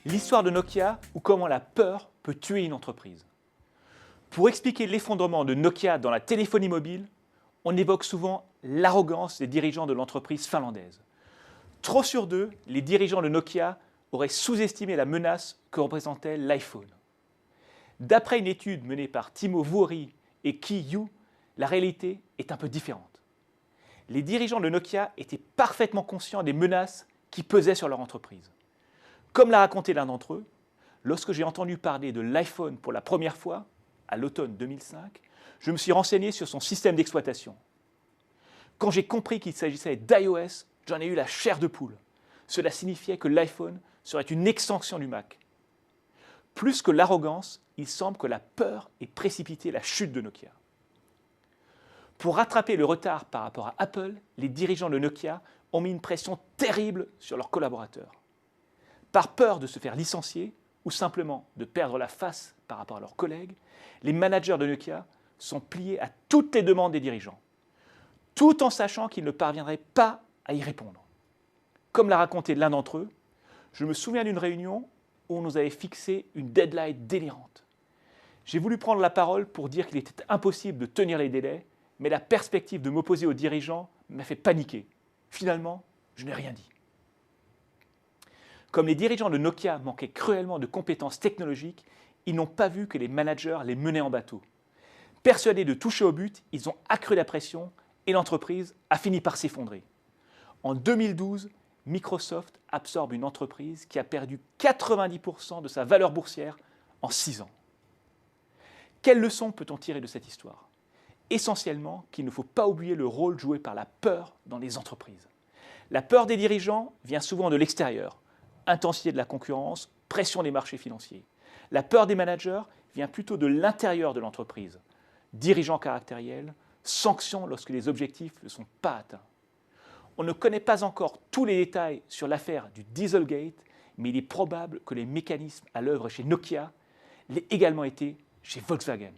L'histoire de Nokia ou comment la peur peut tuer une entreprise. Pour expliquer l'effondrement de Nokia dans la téléphonie mobile, on évoque souvent l'arrogance des dirigeants de l'entreprise finlandaise. Trop sûrs d'eux, les dirigeants de Nokia auraient sous-estimé la menace que représentait l'iPhone. D'après une étude menée par Timo Vuori et Ki Yu, la réalité est un peu différente. Les dirigeants de Nokia étaient parfaitement conscients des menaces qui pesaient sur leur entreprise. Comme l'a raconté l'un d'entre eux, lorsque j'ai entendu parler de l'iPhone pour la première fois, à l'automne 2005, je me suis renseigné sur son système d'exploitation. Quand j'ai compris qu'il s'agissait d'iOS, j'en ai eu la chair de poule. Cela signifiait que l'iPhone serait une extension du Mac. Plus que l'arrogance, il semble que la peur ait précipité la chute de Nokia. Pour rattraper le retard par rapport à Apple, les dirigeants de Nokia ont mis une pression terrible sur leurs collaborateurs. Par peur de se faire licencier ou simplement de perdre la face par rapport à leurs collègues, les managers de Nokia sont pliés à toutes les demandes des dirigeants, tout en sachant qu'ils ne parviendraient pas à y répondre. Comme l'a raconté l'un d'entre eux, je me souviens d'une réunion où on nous avait fixé une deadline délirante. J'ai voulu prendre la parole pour dire qu'il était impossible de tenir les délais, mais la perspective de m'opposer aux dirigeants m'a fait paniquer. Finalement, je n'ai rien dit. Comme les dirigeants de Nokia manquaient cruellement de compétences technologiques, ils n'ont pas vu que les managers les menaient en bateau. Persuadés de toucher au but, ils ont accru la pression et l'entreprise a fini par s'effondrer. En 2012, Microsoft absorbe une entreprise qui a perdu 90% de sa valeur boursière en 6 ans. Quelle leçon peut-on tirer de cette histoire? Essentiellement qu'il ne faut pas oublier le rôle joué par la peur dans les entreprises. La peur des dirigeants vient souvent de l'extérieur. Intensité de la concurrence, pression des marchés financiers. La peur des managers vient plutôt de l'intérieur de l'entreprise. Dirigeants caractériels, sanctions lorsque les objectifs ne sont pas atteints. On ne connaît pas encore tous les détails sur l'affaire du Dieselgate, mais il est probable que les mécanismes à l'œuvre chez Nokia l'aient également été chez Volkswagen.